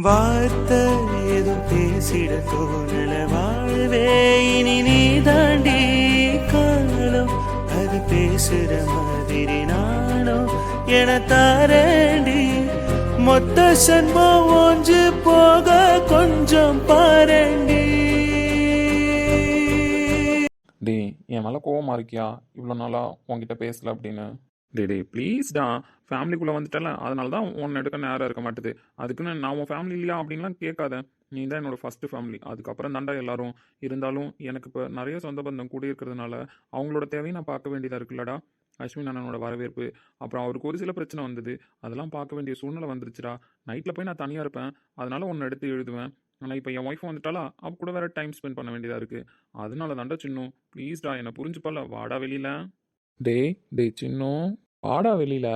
வார்த்தை ஏதும் பேசிட தோணல வாழ்வே இனி நீ தாண்டி காலம் அது பேசுற மாதிரி நானும் என தாரண்டி மொத்த சன்மம் ஒன்று போக கொஞ்சம் பாரண்டி. டே என் மேலே கோவமா இருக்கியா இவ்வளோ நாளாக உன்கிட்ட பேசல அப்படின்னு? டே ப்ளீஸ்டா, ஃபேமிலிக்குள்ளே வந்துட்டல, அதனால தான் உன்னை எடுக்க நேரம் இருக்க மாட்டுது. அதுக்குன்னு நான் உன் ஃபேமிலி இல்லையா அப்படின்லாம் கேட்காத. நீ தான் என்னோட ஃபஸ்ட்டு ஃபேமிலி, அதுக்கப்புறம் தாண்டா எல்லாரும். இருந்தாலும் எனக்கு இப்போ நிறைய சொந்த பந்தம் கூட இருக்கிறதுனால அவங்களோட தேவையும் நான் பார்க்க வேண்டியதாக இருக்குல்லடா. அஸ்வின் அண்ணனோட வரவேற்பு, அப்புறம் அவருக்கு ஒரு சில பிரச்சனை வந்தது, அதெல்லாம் பார்க்க வேண்டிய சூழ்நிலை வந்துருச்சுடா. நைட்டில் போய் நான் தனியாக இருப்பேன், அதனால ஒன்று எடுத்து எழுதுவேன். ஆனால் இப்போ என் ஒய்ஃப் வந்துட்டாலா, அவ கூட வேற டைம் ஸ்பெண்ட் பண்ண வேண்டியதாக இருக்குது. அதனால தாண்டா சின்னும், ப்ளீஸ்டா என்னை புரிஞ்சுப்பல, வாடா வெளியில். டே சின்னும், வாடா வெளியில.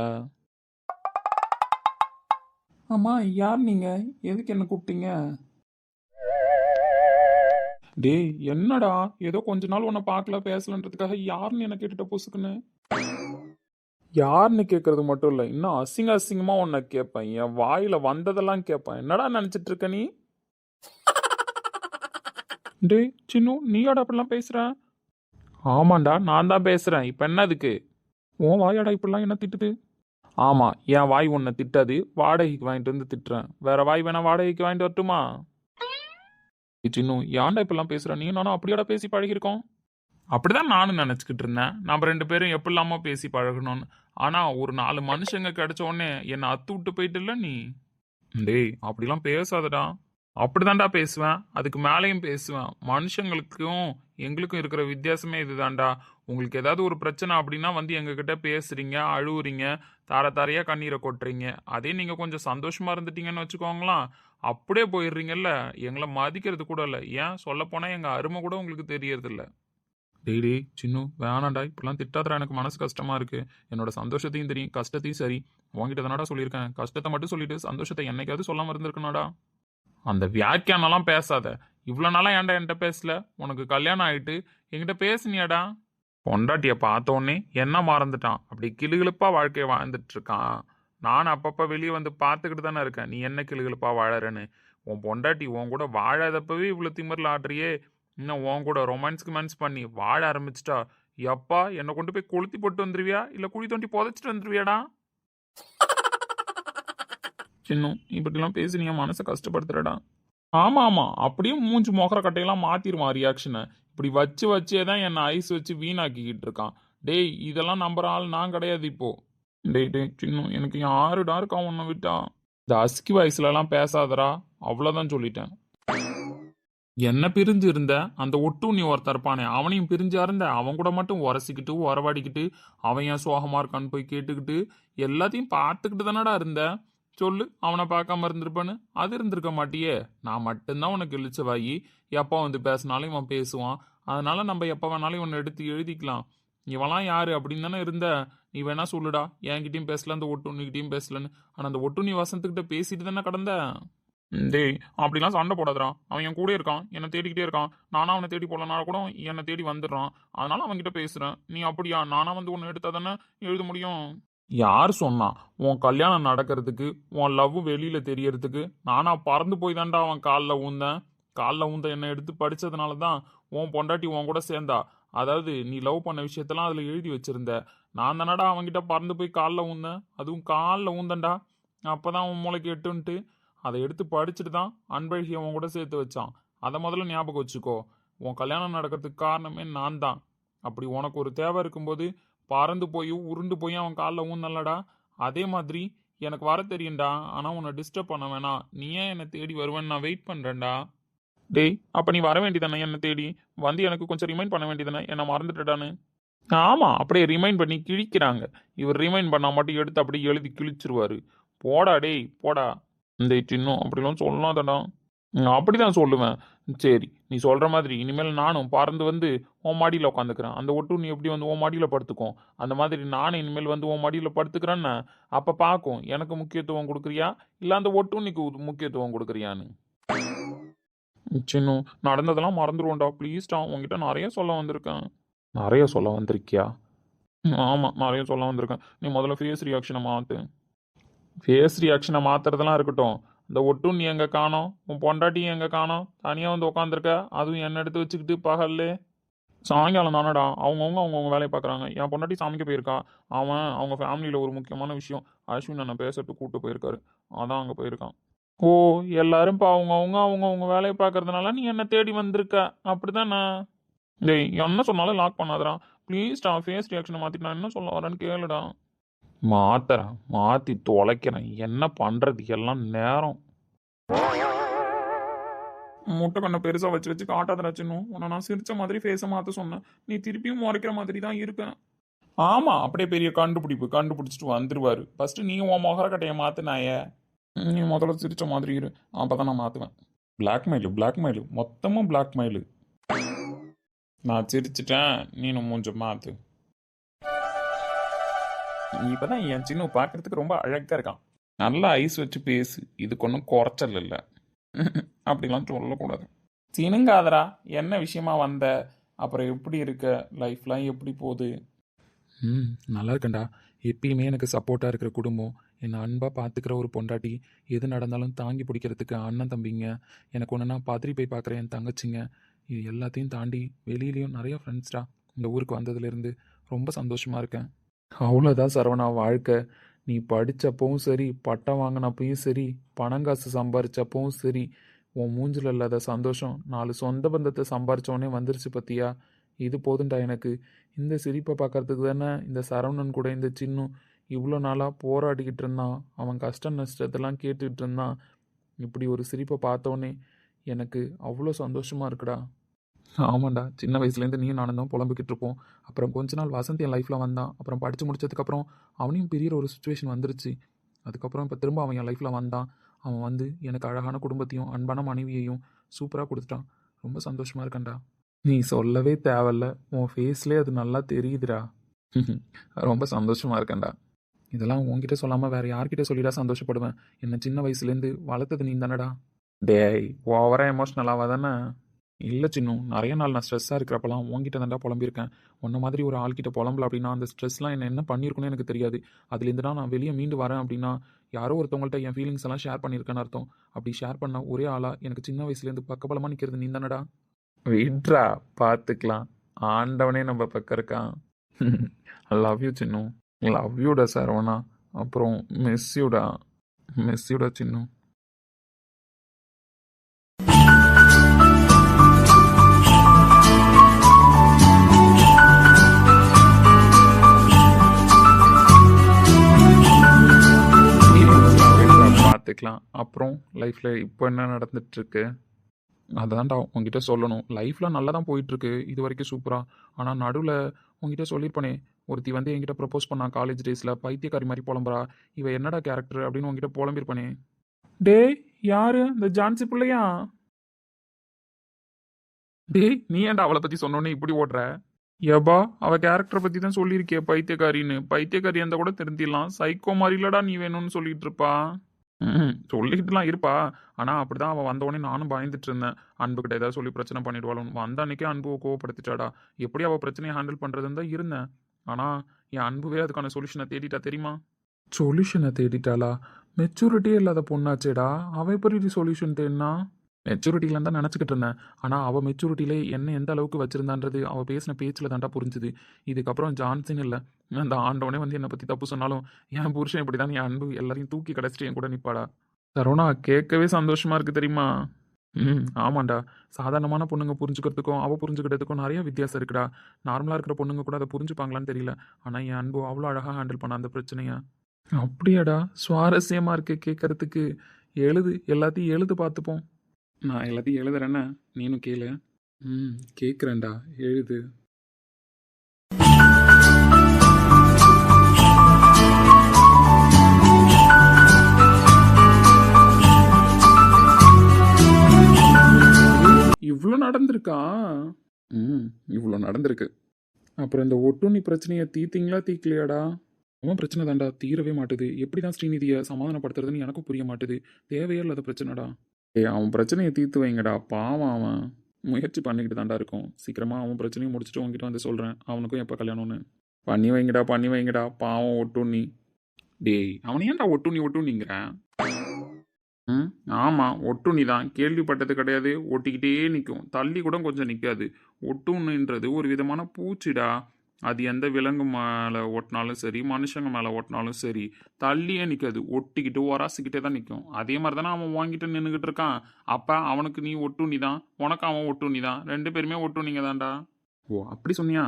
ஆமா, யார் நீங்க? எதுக்கு என்ன கூப்பிட்டீங்க? டேய் என்னடா, ஏதோ கொஞ்ச நாள் உன்னை பார்க்கல பேசலன்றதுக்காக யாருன்னு என்ன கேட்டுட்ட பொசுக்குன்னு? யாருன்னு கேட்கறது மட்டும் இல்லை, இன்னும் அசிங்க அசிங்கமா உன்னை கேட்பேன். என் வாயில வந்ததெல்லாம் கேட்பேன். என்னடா நினைச்சிட்டு இருக்க நீ? டேய் சின்னு, நீயாடா அப்படிலாம் பேசுற? ஆமாண்டா, நான் தான் பேசுறேன். இப்ப என்ன அதுக்கு? உன் வாயாடா இப்படிலாம் என்ன திட்டுது? ஆமா, என் வாய் உன்னை திட்டாது. வாடகைக்கு வாங்கிட்டு வந்து திட்டுறேன். வேற வாய் வேணா வாடகைக்கு வாங்கிட்டு வரட்டுமா? சின்னு, ஏன்டா இப்பெல்லாம் பேசுற? நீ நானும் அப்படியாடா பேசி பழகிருக்கோம்? அப்படிதான் நானும் நினச்சிக்கிட்டு இருந்தேன், நம்ம ரெண்டு பேரும் எப்படிலாமோ பேசி பழகணும்னு. ஆனா ஒரு 4 மனுஷங்க கிடைச்ச உடனே என்னை அத்து விட்டு போயிட்டுல நீ. டேய் அப்படிலாம் பேசாதடா. அப்படிதான்டா பேசுவேன், அதுக்கு மேலேயும் பேசுவேன். மனுஷங்களுக்கும் எங்களுக்கும் இருக்கிற வித்தியாசமே இதுதான்டா. உங்களுக்கு ஏதாவது ஒரு பிரச்சனை அப்படின்னா வந்து எங்ககிட்ட பேசுறீங்க, அழுவுறீங்க, தார தாரையா கண்ணீரை கொட்டுறீங்க. அதே நீங்க கொஞ்சம் சந்தோஷமா இருந்துட்டீங்கன்னு வச்சுக்கோங்களேன், அப்படியே போயிடுறீங்கல்ல. எங்களை மதிக்கிறது கூட இல்லை. ஏன் சொல்ல போனா எங்க அருமை கூட உங்களுக்கு தெரியறது இல்லை. டேய் சின்னு, வேணாண்டா, இப்படிலாம் திட்டாதடா. எனக்கு மனசு கஷ்டமா இருக்கு. என்னோட சந்தோஷத்தையும் தெரியும், கஷ்டத்தையும் சரி. உங்ககிட்ட தானடா சொல்லியிருக்கேன். கஷ்டத்தை மட்டும் சொல்லிட்டு சந்தோஷத்தை என்னைக்காவது சொல்லாம இருந்திருக்கணும்டா. அந்த வியாக்கியானெல்லாம் பேசாத. இவ்வளோ நாளாக ஏன்டா என்கிட்ட பேசல? உனக்கு கல்யாணம் ஆயிட்டு என்கிட்ட பேசுனியாடா? பொண்டாட்டியை பார்த்தோன்னே என்ன மறந்துட்டான், அப்படி கிளுகிழுப்பா வாழ்க்கையை வாழ்ந்துட்டு இருக்கான். நான் அப்பப்போ வெளியே வந்து பார்த்துக்கிட்டு தானே இருக்கேன், நீ என்ன கிளுகிழுப்பா வாழறன்னு. உன் பொண்டாட்டி உன் கூட வாழாதப்பவே இவ்வளோ திமிரில் ஆடுறியே, இன்னும் உன் கூட ரொமான்ஸ்க்கு மேன்ஸ் பண்ணி வாழ ஆரம்பிச்சிட்டா, எப்பா என்னை கொண்டு போய் கொளுத்தி போட்டு வந்துருவியா, இல்லை குழி தோண்டி புதைச்சிட்டு வந்துருவியாடா? சின்னும், இப்படிலாம் பேசி நீ மனசை கஷ்டப்படுத்துறடா. ஆமா ஆமா, அப்படியும் மூஞ்சி மொகர கட்டையெல்லாம் மாத்திருவான் ரியாக்ஷனை. இப்படி வச்சு வச்சே தான் என்னை ஐஸ் வச்சு வீணாக்கிக்கிட்டு இருக்கான். டேய் இதெல்லாம் நம்புற ஆள் நான் கிடையாது இப்போ. டேய் சின்னும், எனக்கு யாருடா இருக்கா உன்னை விட்டா? இந்த அஸ்கி வயசுலலாம் பேசாதடா, அவ்வளோதான் சொல்லிட்டேன். என்ன பிரிஞ்சு இருந்த அந்த ஒட்டு நீ ஒருத்தர் இருப்பானே, அவனையும் பிரிஞ்சா இருந்த. அவன் கூட மட்டும் உரசிக்கிட்டு உறவாடிக்கிட்டு அவன் ஏன் சோகமா இருக்கான்னு போய் கேட்டுக்கிட்டு எல்லாத்தையும் பார்த்துக்கிட்டு தானடா இருந்த. சொல்லு, அவனை பார்க்காம இருந்திருப்பான்னு? அது இருந்திருக்க மாட்டியே. நான் மட்டும்தான் உனக்கு இழிச்ச வாயி. எப்போ வந்து பேசினாலும் இவன் பேசுவான், அதனால நம்ம எப்போ வேணாலும் இவனை எடுத்து எழுதிக்கலாம். இவெல்லாம் யாரு அப்படின்னு தானே இருந்த. நீ வேணா சொல்லுடா, என்கிட்டயும் பேசல, அந்த ஒட்டுண்ணிக்கிட்டையும் பேசலன்னு. ஆனால் அந்த ஒட்டுண்ணி வசந்துக்கிட்ட பேசிட்டு தானே கடந்த. டேய் அப்படிலாம் சண்டை போடாதடா. அவன் என் கூட இருக்கான், என்னை தேடிக்கிட்டே இருக்கான். நானா அவனை தேடி போடலனா கூட என்னை தேடி வந்துடுறான். அதனால அவன்கிட்ட பேசுறேன். நீ அப்படியா? நானா வந்து ஒன்று எடுத்தா தானே எழுத முடியும். யார் சொன்னா? உன் கல்யாணம் நடக்கிறதுக்கு, உன் லவ் வெளியில தெரியறதுக்கு நானா பறந்து போய் தான்டா அவன் காலில் ஊந்த என்னை எடுத்து படிச்சதுனால தான் உன் பொண்டாட்டி உன் கூட சேர்ந்தா. அதாவது நீ லவ் பண்ண விஷயத்தெல்லாம் அதில் எழுதி வச்சிருந்த. நான் தானடா அவன்கிட்ட பறந்து போய் காலில் ஊந்தேன். அதுவும் காலில் ஊந்தண்டா. அப்போதான் உன் மூளைக்கு எட்டுன்ட்டு அதை எடுத்து படிச்சுட்டு தான் அன்பழகியை உன் கூட சேர்த்து வச்சான். அதை முதல்ல ஞாபகம் வச்சுக்கோ. உன் கல்யாணம் நடக்கிறதுக்கு காரணமே நான் தான். அப்படி உனக்கு ஒரு தேவை இருக்கும்போது பறந்து போய் உருண்டு போய் அவன் காலில் ஊந்தல்லடா. அதே மாதிரி எனக்கு வர தெரியும்டா, ஆனால் உன்னை டிஸ்டர்ப் பண்ண வேணாம். நீ ஏன் என்னை தேடி வருவேன்னு நான் வெயிட் பண்ணுறேன்டா. டேய் அப்போ நீ வர வேண்டியதானே என்னை தேடி வந்து எனக்கு கொஞ்சம் ரிமைண்ட் பண்ண வேண்டியதானே என்னை மறந்துட்டடான்னு? ஆமாம், அப்படியே ரிமைண்ட் பண்ணி கிழிக்கிறாங்க. இவர் ரிமைண்ட் பண்ணால் மட்டும் எடுத்து அப்படியே எழுதி கிழிச்சிருவாரு. போடா டேய் போடா. இந்த இன்னும் அப்படிலாம் சொல்லாதடா. நான் அப்படிதான் சொல்லுவேன். சரி, நீ சொல்ற மாதிரி இனிமேல் நானும் பறந்து வந்து உன் மாடியில் உட்காந்துக்கிறேன். அந்த ஒட்டு நீ எப்படி வந்து உன் மாடியில் படுத்துக்கும், அந்த மாதிரி நானும் இனிமேல் வந்து உன் மாடியில் படுத்துக்கிறேன்னு அப்போ பார்க்கும் எனக்கு முக்கியத்துவம் கொடுக்குறியா, இல்லை அந்த ஒட்டு நீக்கு முக்கியத்துவம் கொடுக்குறியான்னு. சின்னும், நடந்ததெல்லாம் மறந்துடுவோம்டா ப்ளீஸ்டா. உங்ககிட்ட நிறைய சொல்ல வந்திருக்கேன். நிறைய சொல்ல வந்திருக்கியா? ஆமாம், நிறைய சொல்ல வந்திருக்கேன். நீ முதல்ல ஃபேஸ் ரியாக்ஷனை மாற்று. ஃபேஸ் ரியாக்ஷனை மாற்றுறதெல்லாம் இருக்கட்டும், இந்த ஒட்டும் நீ எங்கே காணோம், உன் பொண்டாட்டியும் எங்கே காணோம், தனியாக வந்து உட்காந்துருக்க, அதுவும் என்ன எடுத்து வச்சுக்கிட்டு பகல்ல. சாயங்காலம் தானடா அவங்கவுங்க வேலையை பார்க்குறாங்க. என் பொண்டாட்டி சமைக்க போயிருக்கா. அவன் அவங்க ஃபேமிலியில் ஒரு முக்கியமான விஷயம் அஸ்வின் அண்ணன் பேசட்டு கூப்பிட்டு போயிருக்காரு. அதான் அங்கே போயிருக்கான். ஓ, எல்லாரும் இப்போ அவங்கவுங்க வேலையை பார்க்கறதுனால நீ என்ன தேடி வந்திருக்க அப்படிதானே? டேய் என்ன சொன்னாலும் லாக் பண்ணாதடா ப்ளீஸ்டா. ஃபேஸ் ரியாக்ஷனை மாற்றிட்டு நான் என்ன சொல்ல வரேன்னு கேளுடா. மாத்துறேன், மாற்றி தொலைக்கிறேன். என்ன பண்ணுறது எல்லாம் நேரம். முட்டை கண்ணை பெருசாக வச்சு வச்சு காட்டாத சின்னும். உன்னை நான் சிரிச்ச மாதிரி ஃபேஸை மாற்ற சொன்னேன். நீ திருப்பியும் முறைக்கிற மாதிரி தான் இருக்கேன். ஆமாம், அப்படியே பெரிய கண்டுபிடிச்சிட்டு வந்துடுவார். ஃபஸ்ட்டு நீ உன் முகரக்கட்டையை மாற்றினாயே. நீ முதல்ல சிரிச்ச மாதிரி இரு, அப்போ தான் நான் மாற்றுவேன். பிளாக்மெயிலு மொத்தமும் பிளாக்மெயிலு. நான் சிரிச்சிட்டேன், நீனும் மூஞ்ச மாற்று. இப்போ தான் என் சின்ன பார்க்கறதுக்கு ரொம்ப அழகாக இருக்கான். நல்லா ஐஸ் வச்சு பேசு, இதுக்கு ஒன்றும் குறைச்சல் இல்லை. அப்படிலாம் சொல்லக்கூடாது. சினுங்காதரா, என்ன விஷயமா வந்த, அப்புறம் எப்படி இருக்க, லைஃப்லாம் எப்படி போகுது? நல்லா இருக்கேன்டா. எப்பயுமே எனக்கு சப்போர்ட்டாக இருக்கிற குடும்பம், என்னை அன்பாக பார்த்துக்கிற ஒரு பொண்டாட்டி, எது நடந்தாலும் தாங்கி பிடிக்கிறதுக்கு அண்ணன் தம்பிங்க, எனக்கு ஒன்றுனா பாத்திரி போய் பார்க்குற என் தங்கச்சிங்க, இது எல்லாத்தையும் தாண்டி வெளியிலையும் நிறைய ஃப்ரெண்ட்ஸ்டா. இந்த ஊருக்கு வந்ததுலேருந்து ரொம்ப சந்தோஷமாக இருக்கேன். அவ்வளோதான் சரவணா வாழ்க்கை. நீ படித்தப்பவும் சரி, பட்டம் வாங்கினப்பையும் சரி, பணங்காசு சம்பாரிச்சப்பவும் சரி, உன் மூஞ்சில் இல்லாத சந்தோஷம் 4 சொந்த பந்தத்தை சம்பாரிச்சோடனே வந்துருச்சு பத்தியா. இது போதுண்டா எனக்கு. இந்த சிரிப்பை பார்க்கறதுக்கு தானே இந்த சரவணன் கூட இந்த சின்னும் இவ்வளோ நாளாக போராடிக்கிட்டு இருந்தான். அவன் கஷ்ட நஷ்டத்தெல்லாம் கேட்டுக்கிட்டு இருந்தான். இப்படி ஒரு சிரிப்பை பார்த்தோன்னே எனக்கு அவ்வளோ சந்தோஷமாக இருக்குடா. ஆமாண்டா, சின்ன வயசுலேருந்து நீயும் நானும் தான் புலம்பிக்கிட்டு இருப்போம். அப்புறம் கொஞ்ச நாள் வசந்த் என் லைஃப்பில் வந்தான். அப்புறம் படித்து முடிச்சதுக்கப்புறம் அவனையும் பிரியிற ஒரு சுச்சுவேஷன் வந்துருச்சு. அதுக்கப்புறம் இப்போ திரும்ப அவன் என் லைஃப்பில் வந்தான். அவன் வந்து எனக்கு அழகான குடும்பத்தையும் அன்பான மனைவியையும் சூப்பராக கொடுத்துட்டான். ரொம்ப சந்தோஷமாக இருக்கேன்டா. நீ சொல்லவே தேவையில்ல, உன் ஃபேஸ்லேயே அது நல்லா தெரியுதுடா. ரொம்ப சந்தோஷமாக இருக்கேன்டா. இதெல்லாம் உன்கிட்ட சொல்லாமல் வேறு யார்கிட்ட சொல்லிடா சந்தோஷப்படுவேன். என்னை சின்ன வயசுலேருந்து வளர்த்தது நீ தானடா. டேய், ஓவராக எமோஷ்னலாக தானே? இல்லை சின்னும், நிறைய நாள் நான் ஸ்ட்ரெஸ்ஸாக இருக்கிறப்பெல்லாம் உங்ககிட்ட தாண்டா புலம்பியிருக்கேன். உன்ன மாதிரி ஒரு ஆள்கிட்ட புலம்பல அப்படின்னா அந்த ஸ்ட்ரெஸ்லாம் என்ன பண்ணியிருக்குன்னு எனக்கு தெரியாது. அதுலேருந்து தான் நான் வெளியே மீண்டு வரேன் அப்படின்னா யாரோ ஒருத்தவங்கள்ட்ட என் ஃபீலிங்ஸ் எல்லாம் ஷேர் பண்ணியிருக்கேன்னு அர்த்தம். அப்படி ஷேர் பண்ண ஒரே ஆளாக எனக்கு சின்ன வயசுலேருந்து பக்கபலமாக நிற்கிறது நீ தானடா. விட்ரா, பார்த்துக்கலாம். ஆண்டவனே நம்ம பக்கம் இருக்கான். லவ் யூ சின்னும். லவ் யூடா சரவணா. அப்புறம் மிஸ்யூடா சின்னும். பார்த்துக்கலாம். அப்புறம் லைஃப்பில் இப்போ என்ன நடந்துட்டுருக்கு அதான்டா உங்ககிட்ட சொல்லணும். லைஃப்பில் நல்லா தான் போயிட்டுருக்கு இது வரைக்கும் சூப்பராக. ஆனால் நடுவில் உங்ககிட்ட சொல்லியிருப்பனே, ஒருத்தி வந்து என்கிட்ட ப்ரப்போஸ் பண்ணா காலேஜ் டேஸில், பைத்தியக்காரி மாதிரி புலம்புறா, இவ என்னடா கேரக்டர் அப்படின்னு உங்ககிட்ட புலம்பிருப்பனே. டேய், யாரு இந்த ஜான்சி பிள்ளையா? டேய், நீ ஏன்டா அவளை பற்றி சொன்னோன்னே இப்படி ஓடுற? ஏபா, அவ கேரக்டரை பற்றி தான் சொல்லியிருக்கே பைத்தியக்காரின்னு. பைத்தியக்காரி அந்த கூட திருந்திடலாம், சைக்கோ மாதிரி இல்லடா நீ வேணும்னு சொல்லிட்டு இருப்பா. சொல்லிக்கிட்டுலாம் இருப்பா. ஆனால் அப்படிதான் அவள் வந்தோடனே நானும் பயந்துட்டு இருந்தேன். அன்புக்கிட்ட ஏதாவது சொல்லி பிரச்சனை பண்ணிடுவாளும். வந்த அன்னைக்கே அன்பு கோவப்படுத்திட்டாடா. எப்படி அவள் பிரச்சனையை ஹேண்டில் பண்ணுறதுன்னு தான் இருந்தேன். ஆனால் என் அன்புவே அதுக்கான சொல்யூஷனை தேடிட்டா தெரியுமா? சொல்யூஷனை தேடிட்டாளா? மெச்சூரிட்டியே இல்லாத பொண்ணாச்சேடா. அவள் எப்படி சொல்யூஷன் தேடினா? மெச்சூரிட்டியில தான் நினச்சிக்கிட்டு இருந்தேன். ஆனால் அவள் மெச்சூரிட்டியிலே என்ன எந்த அளவுக்கு வச்சிருந்தான்றது அவள் பேசின பேச்சில் தாண்டா புரிஞ்சுது. இதுக்கப்புறம் ஜான்சன் இல்லை, அந்த ஆண்டவனே வந்து என்னை பற்றி தப்பு சொன்னாலும் என் புருஷன் இப்படி தான் என் அன்பு எல்லாரையும் தூக்கி கிடச்சிட்டு என் கூட நிற்பாடா. சரவணா, கேட்கவே சந்தோஷமா இருக்கு தெரியுமா? ஆமாண்டா. சாதாரணமான பொண்ணுங்க புரிஞ்சுக்கிறதுக்கும் அவள் புரிஞ்சுக்கிட்டதுக்கும் நிறைய வித்தியாசம் இருக்குடா. நார்மலாக இருக்கிற பொண்ணுங்க கூட அதை புரிஞ்சுப்பாங்களான்னு தெரியல. ஆனால் என் அன்பு அவ்வளோ அழகாக ஹேண்டில் பண்ண அந்த பிரச்சனையை. அப்படியாடா, சுவாரஸ்யமாக இருக்கு கேட்கறதுக்கு. எழுது, எல்லாத்தையும் எழுது பார்த்துப்போம். நான் எல்லாத்தையும் எழுதுறேன்னா நீனும் கேளு. கேட்குறேன்டா, எழுது. இவ்வளோ நடந்திருக்கா? இவ்வளோ நடந்திருக்கு. அப்புறம் இந்த ஒட்டுண்ணி பிரச்சனையை தீர்த்தீங்களா தீக்கலையாடா? அவன் பிரச்சனை தாண்டா, தீரவே மாட்டுது. எப்படி தான் ஸ்ரீநிதியை சமாதானப்படுத்துறதுன்னு எனக்கும் புரிய மாட்டுது. தேவையே இல்லாத பிரச்சனைடா. அவன் பிரச்சனையை தீர்த்து வைங்கடா, பாவம். அவன் முயற்சி பண்ணிக்கிட்டு தாண்டா இருக்கும். சீக்கிரமாக அவன் பிரச்சனையும் முடிச்சுட்டு உங்ககிட்ட வந்து சொல்கிறேன். அவனுக்கும் எப்போ கல்யாணம்னு. பண்ணி வைங்கடா, பாவம் ஒட்டுண்ணி. டேய், அவனை ஏன்டா ஒட்டுண்ணிங்கிறேன்? ம் ஆமாம் ஒட்டுண்ணி தான் கேள்விப்பட்டது கிடையாது. ஒட்டிக்கிட்டே நிற்கும், தள்ளி கூட கொஞ்சம் நிற்காது. ஒட்டுண்ணின்றது ஒரு விதமான பூச்சிடா. அது எந்த விலங்கு மேலே ஓட்டினாலும் சரி, மனுஷங்க மேலே ஓட்டினாலும் சரி, தள்ளியே நிற்காது, ஒட்டிக்கிட்டு உராசிக்கிட்டே தான் நிற்கும். அதே மாதிரி தானே அவன் வாங்கிட்டு நின்றுக்கிட்டு இருக்கான். அப்போ அவனுக்கு நீ ஒட்டுண்ணி தான், உனக்கு அவன் ஒட்டுண்ணி தான், 2 பேருமே ஒட்டுண்ணிங்க தான்டா. ஓ அப்படி சொன்னியா?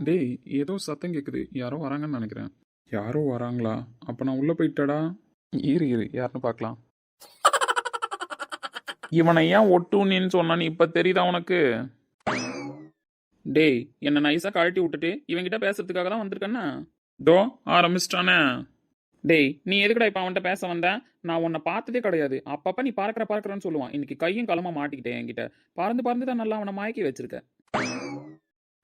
டேய் ஏதோ சத்தம் கேட்குது, யாரோ வராங்கன்னு நினைக்கிறேன். யாரோ வராங்களா? அப்போ நான் உள்ளே போயிட்டடா. இரு இரு யாருன்னு பார்க்கலாம். இவனை ஏன் ஒட்டுண்ணின்னு சொன்னான்னு இப்போ தெரியுதா உனக்கு? டேய் என்ன நைஸா கழட்டி விட்டுட்டு இவன்கிட்ட பேசுறதுக்காக தான் வந்திருக்கேன்னா? டோ ஆரம்பிச்சிட்டானே. டேய் நீ எதுக்குடா இப்போ அவன்கிட்ட பேச வந்த? நான் உன்னை பார்த்ததே கிடையாது. அப்பப்ப நீ பார்க்கறன்னு சொல்லுவான். இன்னைக்கு கையும் களமா மாட்டிக்கிட்டேன் என்கிட்ட. பறந்து தான் நல்லா அவனை மயக்கி வச்சிருக்க.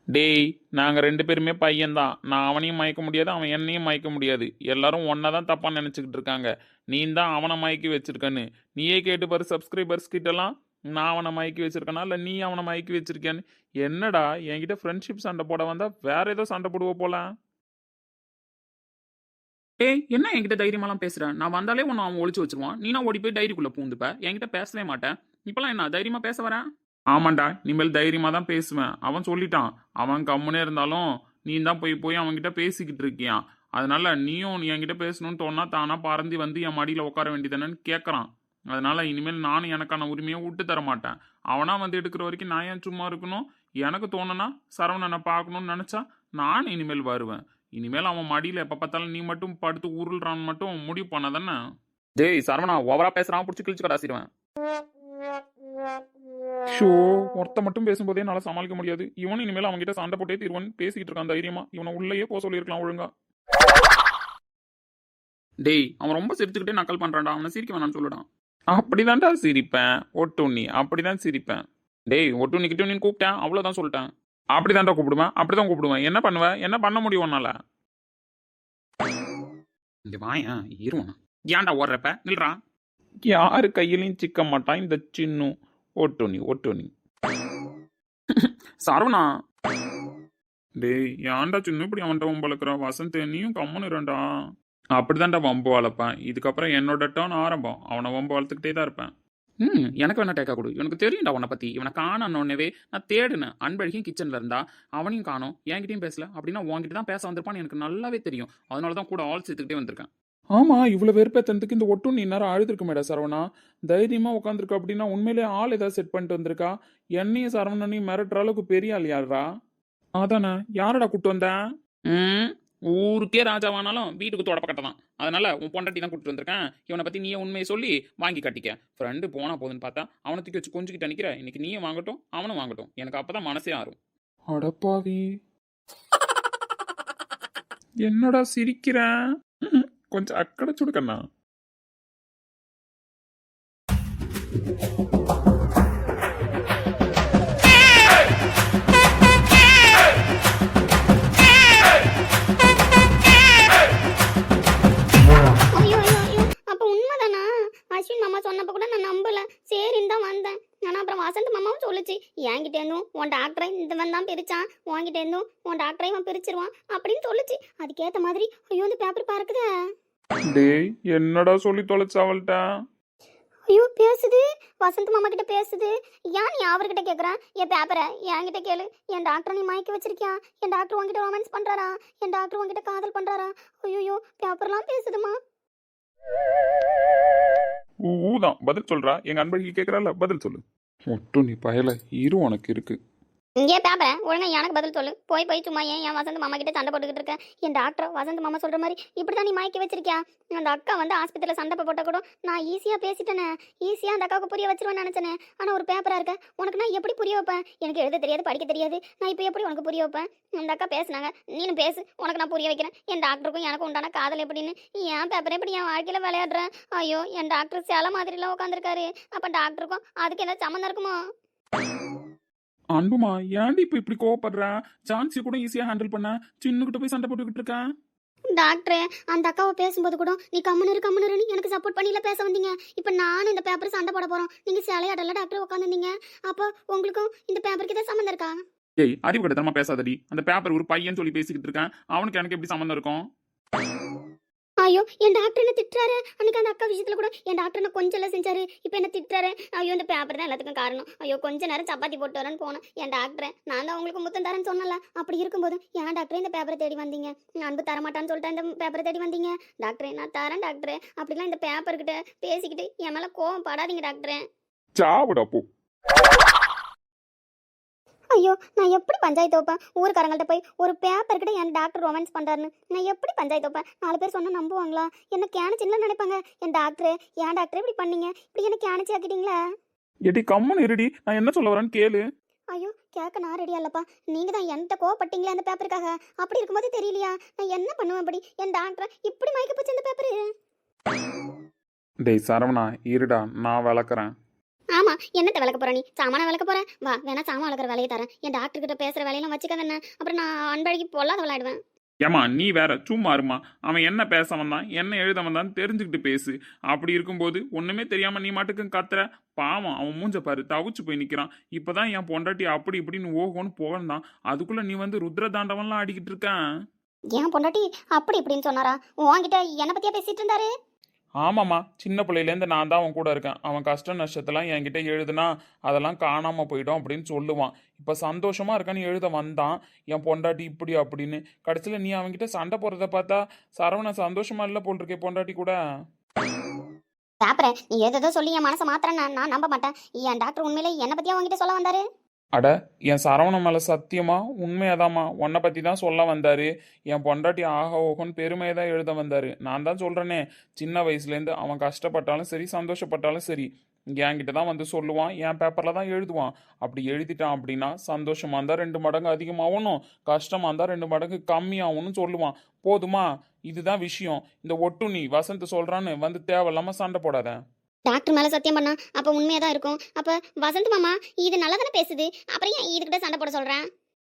டேய் நாங்கள் 2 பேருமே பையன்தான். நான் அவனையும் மயக்க முடியாது, அவன் என்னையும் மயக்க முடியாது. எல்லாரும் ஒன்றை தான் தப்பாக நினச்சிக்கிட்டு இருக்காங்க. நீ தான் அவனை மயக்கி வச்சிருக்கன்னு. நீயே கேட்டு பாரு சப்ஸ்கிரைபர்ஸ் கிட்டலாம். நான் அவனை மயக்கி வச்சிருக்கேனா இல்லை நீ அவனை மயக்கி வச்சிருக்கேன்னு. என்னடா என்கிட்ட ஃப்ரெண்ட்ஷிப் சண்டை போட வந்தா வேற ஏதோ சண்டை போடுவ போல. ஏய் என்ன என்கிட்ட தைரியமாலாம் பேசுகிறேன்? நான் வந்தாலே உன்னை அவன் ஒழிச்சு வச்சிருவான். நீனா ஓடி போய் டைரிக்குள்ளே பூந்துப்ப. என்கிட்ட பேசவே மாட்டேன். இப்போலாம் என்ன தைரியமாக பேச வரேன்? ஆமாண்டா இனிமேல் தைரியமாக தான் பேசுவேன். அவன் சொல்லிட்டான். அவன் கம்முனே இருந்தாலும் நீ தான் போய் அவன்கிட்ட பேசிக்கிட்டு இருக்கியான். அதனால நீயும் என்கிட்ட பேசணும்னு தோணா தானா பறந்து வந்து என் மடியில் உட்கார வேண்டியதானேன்னு கேட்குறான். அதனால இனிமேல் நானும் எனக்கான உரிமையை விட்டு தர மாட்டேன். அவனா வந்து எடுக்கிற வரைக்கும் நான் ஏன் சும்மா இருக்கணும்? எனக்கு தோணுனா சரவணனை பார்க்கணும்னு நினச்சா நான் இனிமேல் வருவேன். இனிமேல் அவன் மடியில் எப்போ பார்த்தாலும் நீ மட்டும் படுத்து உருள்றான்னு மட்டும் முடிவு பண்ண தானே. டேய் சரவணா ஓவரா பேசுறான், பிடிச்சி கிழிச்சு கடாசிடுவேன். ஷோ ஒருத்த மட்டும் பேசும்போதே என்னால் சமாளிக்க முடியாது. இவனும் இனிமேல் அவன்கிட்ட சண்டை போட்டே தீர்வன் பேசிக்கிட்டு இருக்கான் தைரியமா. இவனை உள்ளேயே போக சொல்லியிருக்கலாம் ஒழுங்கா. டேய் அவன் ரொம்ப சிரிச்சுக்கிட்டே நக்கல் பண்றான்டா. அவனை சிரிக்க வேணாம்னு சொல்லுடான். அப்படிதான்டா சிரிப்பேன் ஒட்டுண்ணி, அப்படிதான் சிரிப்பேன். டேய் ஒட்டுண்ணி கிட்ட நீ கூப்பிட்டேன் அவ்வளோதான் சொல்லிட்டேன். அப்படிதான்டா கூப்பிடுவேன், அப்படிதான் கூப்பிடுவேன். என்ன பண்ணுவேன்? என்ன பண்ண முடியும் உன்னால? இங்க வாயன் இருவான். ஏன்டா ஓடுறப்ப நில்றான். யாரு கையிலையும் சிக்க மாட்டான் இந்த சின்னும். ஒட்டுண்ணி சரவணா. டேய் ஏன்டா சின்ன இப்படி அவன்கிட்ட வம்பு வளர்க்குறான்? வசந்த் நீயும் கம்முன்னு இருண்டா. அப்படிதான்டா வம்பு வளர்ப்பேன். இதுக்கப்புறம் என்னோட டர்ன் ஆரம்பம். அவனை வம்பு வளர்த்துக்கிட்டே தான் இருப்பேன். எனக்கு வேணா டேக்கா கொடு. எனக்கு தெரியும்டா உன்னை பற்றி. இவனை காணோன்னே நான் தேடினேன். அன்பழகியும் கிச்சனில் இருந்தா அவனையும் காணோம், என்கிட்டயும் பேசல. அப்படின்னா உன்கிட்ட தான் பேச வந்திருப்பான்னு எனக்கு நல்லாவே தெரியும். அதனால தான் கூட ஆள் சேர்த்துக்கிட்டே வந்திருக்கேன். ஆமாம் இவ்வளோ வெறுப்பேத்தனத்துக்கு இந்த ஒட்டுண்ணி நேரம் அழுதுருக்க மேடா சரவணா. தைரியமாக உட்காந்துருக்க அப்படின்னா உண்மையிலே ஆள் ஏதாவது செட் பண்ணிட்டு வந்திருக்கா? என்னையும் சரவணனையும் மிரட்டுற அளவுக்கு பெரிய ஆள் யாரா? அதானே யாரடா கூப்பிட்டு வந்தேன்? ஊருக்கே ராஜாவானாலும் வீட்டுக்கு தொடப்பக்கட்ட தான். அதனால உன் பொண்டாட்டி தான் கூப்பிட்டு வந்திருக்கேன். இவனை பற்றி நீயே உண்மையை சொல்லி வாங்கி கட்டிக்க. ஃப்ரெண்டு போனா போதுன்னு பார்த்தா அவனை தூக்கி வச்சு கொஞ்சிக்கிட்டு நிற்கிற. இன்னைக்கு நீயே வாங்கட்டும் அவனும் வாங்கட்டும். எனக்கு அப்பதான் மனசே ஆறும். அடப்பாவி என்னடா சிரிக்கிறேன்? கொஞ்சம் அக்கடை சுடுக்கண்ணா. அஸ்வின் மாமா சொன்னப்ப கூட நான் நம்பல, சரின்னு தான் வந்தேன். ஆனால் அப்புறம் வசந்த் மாமாவும் சொல்லிச்சு, என்கிட்ட இருந்தும் உன் டாக்டரை இந்த தான் பிரிச்சான், உன்கிட்ட இருந்தும் உன் டாக்டரை இவன் பிரிச்சிருவான் அப்படின்னு சொல்லிச்சு. அதுக்கேற்ற மாதிரி ஐயோ இந்த பேப்பர் பார்க்குதே. டேய் என்னடா சொல்லி தொலைச்சா அவள்கிட்ட? ஐயோ பேசுது, வசந்த் மாமா கிட்ட பேசுது. ஏன் நீ அவர்கிட்ட கேட்குறேன்? என் பேப்பரை என்கிட்ட கேளு. என் டாக்டரை நீ மயக்கி வச்சிருக்கியா? என் டாக்டர் உன்கிட்ட ரொமான்ஸ் பண்ணுறாரா? என் டாக்டர் உன்கிட்ட காதல் பண்ணுறாரா? ஐயோ பேப்பர்லாம் பேசுதுமா. ஊதான் பதில் சொல்றா. எங்க அன்பழகி கேட்கறால பதில் சொல்லு. ஒட்டு நீ பயல இரு உனக்கு இருக்கு. இங்கே பேப்பரை ஒழுங்கா எனக்கு பதில் சொல்லு. போய் சும்மா என் வசந்த் மாமா கிட்ட சண்டை போட்டுக்கிட்டு இருக்கேன். என் டாக்டர் வசந்த் மாமா சொல்ற மாதிரி இப்படி தான் நீ மயக்கி வச்சிருக்கியா? அந்த அக்கா வந்து ஆஸ்பத்திரியில் சண்டை போட்ட கூட நான் ஈஸியாக பேசிட்டேனே, ஈஸியாக அந்த அக்காவுக்கு புரிய வச்சிருவேன்னு நினச்சேனே. ஆனால் ஒரு பேப்பராக இருக்க உனக்கு நான் எப்படி புரிய வைப்பேன்? எனக்கு எழுத தெரியாது, படிக்க தெரியாது. நான் இப்போ எப்படி உனக்கு புரிய வைப்பேன்? அந்த அக்கா பேசுனாங்க, நீனும் பேசு, உனக்கு நான் புரிய வைக்கிறேன். என் டாக்டருக்கும் எனக்கு உண்டான காதல் எப்படின்னு. என் பேப்பரை எப்படி என் வாழ்க்கையில் விளையாடுறேன்? ஐயோ என் டாக்டர் சில மாதிரிலாம் உட்காந்துருக்காரு. அப்போ டாக்டருக்கும் அதுக்கு ஏதாவது சம்மந்தம் இருக்குமோ? அன்புமா ஏன்டி இப்போ இப்படி கோவப்படுற? ஜான்சி கூட ஈஸியா ஹேண்டில் பண்ண, சின்னுக்கிட்ட போய் சண்டை போட்டுக்கிட்டு இருக்கேன். டாக்டரே அந்த அக்காவை பேசும்போது கூட நீ கம்முன்னு எனக்கு சப்போர்ட் பண்ணில பேச வந்தீங்க. இப்போ நானும் இந்த பேப்பர் சண்டை போட போறோம். நீங்க சிலையாடல டாக்டர் உட்காந்துருந்தீங்க. அப்போ உங்களுக்கும் இந்த பேப்பருக்கு ஏதாவது சம்மந்தம் இருக்கா? ஏய் அறிவு கட்டத்தனமா பேசாதடி. அந்த பேப்பர் ஒரு பையன் சொல்லி பேசிக்கிட்டு இருக்கேன். அவனுக்கு எனக்கு எப்படி சம்மந்தம் இருக்கும்? ஐயோ என் டாக்டர் என்ன திட்டுறாரு. அன்னைக்கு அந்த அக்கா விஷயத்துல கூட என் டாக்டர் என்ன கொஞ்சம் செஞ்சாரு, இப்போ என்ன திட்டுறாரு. ஐயோ இந்த பேப்பர் தான் எல்லாத்துக்கும் காரணம். ஐயோ கொஞ்ச நேரம் சப்பாத்தி போட்டு வரேன்னு போனேன். என் டாக்டர் நான் தான் உங்களுக்கு முத்தம் தரேன்னு சொன்னல. அப்படி இருக்கும்போது என் டாக்டர் இந்த பேப்பரை தேடி வந்தீங்க. அன்பு தரமாட்டான்னு சொல்லிட்டு இந்த பேப்பரை தேடி வந்தீங்க. டாக்டரே நான் தரேன் டாக்டரே. அப்படிலாம் இந்த பேப்பர்கிட்ட பேசிக்கிட்டு என் மேல கோவம் படாதீங்க டாக்டரே. சாவுடா போ. ஐயோ நான் எப்படி பஞ்சாயத்து வைப்பேன். ஊருக்காரங்கள்ட்ட போய் ஒரு பேப்பர் கிட்ட என் டாக்டர் ரொமான்ஸ் பண்றாருன்னு நான் எப்படி பஞ்சாயத்து வைப்பேன். 4 பேர் சொன்னா நம்புவாங்களா? என்ன கேனச்சின்னு நினைப்பாங்க. என் டாக்டர் இப்படி பண்ணீங்க, இப்படி என்ன கேனச்சி ஆக்கிட்டீங்களா? எடி கம்மன் இருடி, நான் என்ன சொல்ல வரேன்னு கேளு. ஐயோ கேட்க நான் ரெடியா இல்லப்பா. நீங்க தான் என்கிட்ட கோவப்பட்டீங்களா அந்த பேப்பருக்காக. அப்படி இருக்கும்போது தெரியலையா நான் என்ன பண்ணுவேன். அப்படி என் டாக்டர் இப்படி மயக்க போச்சு அந்த பேப்பரு. டேய் சரவணா இருடா, நான் விளக்குறேன். ஆமா என்னத்தை விளக்க போற நீ? சாமான விளக்க போற வா. வேணா சாமான் விளக்குற வேலையை தரேன். என் டாக்டர் கிட்ட பேசுற வேலையெல்லாம் வச்சுக்காத. அப்புறம் நான் அன்பழகி பொல்லாத விளையாடுவேன். ஏமா நீ வேற சும்மா இருமா. அவன் என்ன பேச வந்தான் என்ன எழுத வந்தான்னு தெரிஞ்சுக்கிட்டு பேசு. அப்படி இருக்கும்போது ஒண்ணுமே தெரியாம நீ மாட்டுக்கு கத்துற. பாவம் அவன் மூஞ்ச பாரு, தவிச்சு போய் நிக்கிறான். இப்பதான் என் பொண்டாட்டி அப்படி இப்படின்னு ஓகோன்னு போகந்தான். அதுக்குள்ள நீ வந்து ருத்ர தாண்டவன்லாம் ஆடிக்கிட்டு இருக்கான். ஏன் பொண்டாட்டி அப்படி இப்படின்னு சொன்னாரா? உன்கிட்ட என்ன பத்தியா பேசிட்டு இருந்தாரு? ஆமாம்மா, சின்ன பிள்ளையிலேருந்து நான் தான் அவன் கூட இருக்கேன். அவன் கஷ்ட நஷ்டத்தெல்லாம் என்கிட்ட எழுதுனா அதெல்லாம் காணாம போயிடும் அப்படின்னு சொல்லுவான். இப்போ சந்தோஷமா இருக்கான்னு எழுத வந்தான். என் பொண்டாட்டி இப்படி அப்படின்னு கடைசியில் நீ அவன்கிட்ட சண்டை போடுறத பார்த்தா சரவணன் சந்தோஷமா இல்லை போல் இருக்கே பொண்டாட்டி கூட. பேப்பரை நீ ஏதோ சொல்லி என் மனசை மாத்திரன்னு நான் நம்ப மாட்டேன். என் டாக்டர் உண்மையிலே என்ன பத்தியா உங்ககிட்ட சொல்ல வந்தாரு? அட என் சரவணன் மேலே சத்தியமா உண்மையாதாம்மா உன்னை பற்றி தான் சொல்ல வந்தாரு. என் பொண்டாட்டி ஆக ஓகோன்னு பெருமையை தான் எழுத வந்தாரு. நான் தான் சொல்கிறேனே, சின்ன வயசுலேருந்து அவன் கஷ்டப்பட்டாலும் சரி சந்தோஷப்பட்டாலும் சரி என்கிட்ட தான் வந்து சொல்லுவான். என் பேப்பரில் தான் எழுதுவான். அப்படி எழுதிட்டான் அப்படின்னா சந்தோஷமாக இருந்தால் 2 மடங்கு அதிகமாகணும், கஷ்டமாக இருந்தால் 2 மடங்கு கம்மியாகணும்னு சொல்லுவான். போதுமா? இதுதான் விஷயம். இந்த ஒட்டு நீ வசந்த் சொல்கிறான்னு வந்து தேவையில்லாமல் சண்டை போடாத. டாக்டர் மேல சத்தியம் பண்ணா அப்ப உண்மையா தான் இருக்கும். அப்ப வசந்த் மாமா இது நல்லா தானே பேசுது, அப்புறம் ஏன் இதுகிட்ட சண்டை போட சொல்றேன்?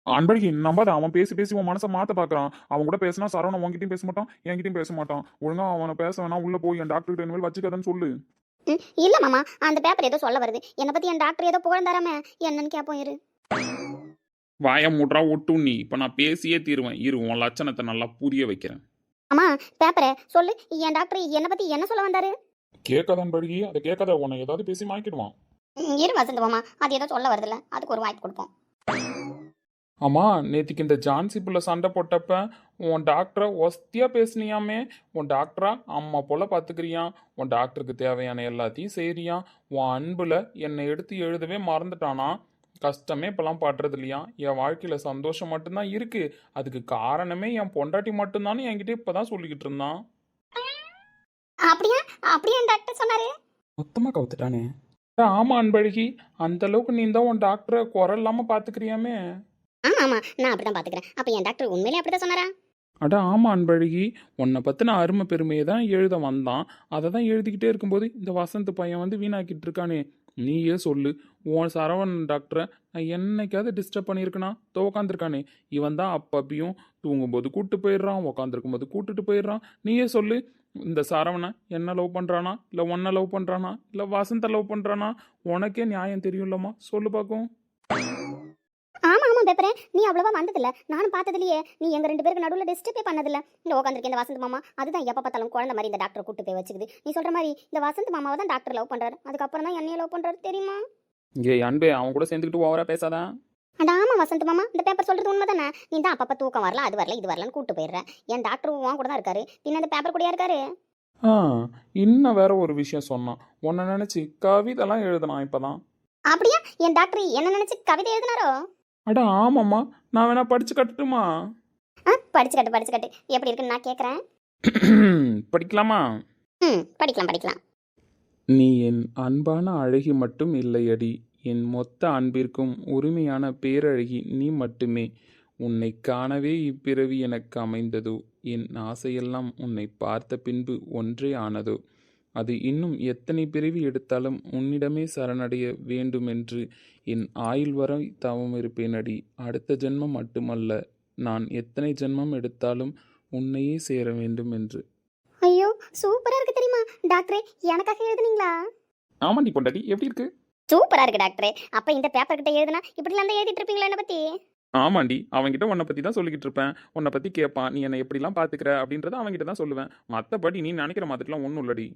அன்பழகி நம்பாத, அவன் பேசி பேசி உன் மனசை மாற்ற பார்க்குறான். அவன் கூட பேசினா சரவணன் உன்கிட்டயும் பேச மாட்டான், என்கிட்டயும் பேச மாட்டான். ஒழுங்கா அவனை பேச வேணா, உள்ள போய் என் டாக்டர் கிட்ட இனிமேல் வச்சுக்காதன்னு சொல்லு. இல்ல மாமா, அந்த பேப்பர் ஏதோ சொல்ல வருது. என்னை பத்தி என் டாக்டர் ஏதோ புகழ்ந்தாராமே, என்னன்னு கேப்போம் இரு. வாய மூட்றா ஒட்டு நீ. இப்போ நான் பேசியே தீருவேன். இரு உன் லட்சணத்தை நல்லா புரிய வைக்கிறேன். அம்மா பேப்பரை சொல்லு. என் டாக்டர் என்னை பத்தி என்ன சொல்ல வந்தாரு? கேட்காத அன்பழகி, அதை கேட்காத. உன்னை ஏதாவது பேசி மாக்கிடுவான். இரு வசந்த் மாமா, அது ஏதோ சொல்ல வருதுல்ல, அதுக்கு ஒரு வாய்ப்பு கொடுப்போம். ஆமா, நேற்றுக்கு இந்த ஜான்சி புள்ள சண்டை போட்டப்ப உன் டாக்டரை ஒஸ்தியா பேசுனியாமே. உன் டாக்டரா அம்மா போல பார்த்துக்கிறியான். உன் டாக்டருக்கு தேவையான எல்லாத்தையும் செய்றியான். உன் அன்புல என்னை எடுத்து எழுதவே மறந்துட்டானா. கஷ்டமே இப்பெல்லாம் படுறது இல்லையா. என் வாழ்க்கையில சந்தோஷம் மட்டும்தான் இருக்கு. அதுக்கு காரணமே என் பொண்டாட்டி மட்டும்தான்னு என்கிட்ட இப்பதான் சொல்லிக்கிட்டு இருந்தான். அப்படியா அப்படியே என் டாக்டர் சொன்னாரு. மொத்தமா கவுத்துட்டானே. ஆமா அன்பழகி, அந்த அளவுக்கு நீ தான் உன் டாக்டரை குறை இல்லாம பாத்துக்கிறியாமே. ஆமா ஆமா நான் அப்படிதான் பாத்துக்கிறேன். அப்ப என் டாக்டர் உண்மையிலே அப்படிதான் சொன்னாரா? அட ஆமா அன்பழகி, உன்னை பத்தின அருமை பெருமையை தான் எழுத வந்தான். அதை தான் எழுதிக்கிட்டே இருக்கும்போது இந்த வசந்த் பையன் வந்து வீணாக்கிட்டு இருக்கானே. நீயே சொல்லு, உன் சரவணன் டாக்டரை நான் என்னைக்காவது டிஸ்டர்ப் பண்ணியிருக்கனா? உட்காந்துருக்கானே, இவன் தான் அப்பப்பையும் தூங்கும்போது கூப்பிட்டு போயிடுறான், உட்காந்துருக்கும் போது கூப்பிட்டுட்டு போயிடுறான். நீயே சொல்லு, இந்த சரவணன் என்ன லவ் பண்ணுறானா, இல்லை உன்னை லவ் பண்ணுறானா, இல்லை வசந்தை லவ் பண்ணுறானா? உனக்கே நியாயம் தெரியும்லம்மா, சொல்லு பார்க்கும். ஆமா ஆமா பேப்பரே, நீ அவ்வளவா வந்ததில்ல, நானும் பார்த்ததுலயே. நீ எங்க 2 பேருக்கு நடுவில் டிஸ்டர்பே பண்ணதில்ல. இந்த உட்காந்துருக்க இந்த வசந்த் மாமா அதுதான் எப்ப பார்த்தாலும் குழந்தை மாதிரி இந்த டாக்டர் கூட்டு போய் வச்சுக்குது. நீ சொல்ற மாதிரி இந்த வசந்த் மாமாவை தான் டாக்டர் லவ் பண்றாரு. அதுக்கப்புறம் தான் என்னைய லவ் பண்றாரு தெரியுமா? இங்கே அன்பே, அவன் கூட சேர்ந்துக்கிட்டு ஓவரா பேசாதான். அட ஆமா வசந்த் மாமா, இந்த பேப்பர் சொல்றது உண்மை தானே. நீ தான் அப்பப்ப தூக்கம் வரல, அது வரல, இது வரலன்னு கூட்டு போயிடுற. என் டாக்டர் உன் கூட தான் இருக்காரு, பின்ன இந்த பேப்பர் கூடயா இருக்காரு? இன்னும் வேற ஒரு விஷயம் சொன்னான். உன்னை நினைச்சு கவிதைலாம் எழுதலாம் இப்பதான். அப்படியா? என் டாக்டர் என்ன நினைச்சு கவிதை எழுதினாரோ? அட ஆமாம்மா, நான் வேணா படிச்சு கட்டுமா? படிச்சு கட்டு எப்படி இருக்குன்னு நான் கேட்குறேன். படிக்கலாமா? படிக்கலாம் படிக்கலாம். நீ என் அன்பான அழகி மட்டும் இல்லையடி, என் மொத்த அன்பிற்கும் உரிமையான பேரழகி நீ மட்டுமே. உன்னை காணவே இப்பிறவி எனக்கு அமைந்ததோ, என் ஆசையெல்லாம் உன்னை பார்த்த பின்பு ஒன்றே ஆனதோ. அது இன்னும் எத்தனை பிறவி எடுத்தாலும் உன்னிடமே சரணடைய வேண்டுமென்று என் ஆயுள் வரை தவம் இருப்பேனடி. அடுத்த ஜென்மம் மட்டுமல்ல, நான் எத்தனை ஜென்மம் எடுத்தாலும் உன்னையே சேர வேண்டும் என்று. ஐயோ சூப்பரா இருக்கு தெரியுமா டாக்டரே, எனக்காக எழுதுனீங்களா? ஆமாண்டி பொண்டாட்டி, எப்படி இருக்கு? சூப்பரா இருக்கு டாக்டரே. அப்ப இந்த பேப்பர் கிட்ட எழுதுனா இப்படிலாம் தான் எழுதிட்டு இருப்பீங்களா என்ன பத்தி? ஆமாண்டி, அவன்கிட்ட உன்னை பற்றி தான் சொல்லிக்கிட்டு இருப்பேன். உன்னை பற்றி கேட்பான், நீ என்னை எப்படிலாம் பார்த்துக்கிற அப்படின்றத அவன்கிட்ட தான் சொல்லுவேன். மற்றபடி நீ நினைக்கிற மாதிரிலாம் ஒன்றும் இல்லடி.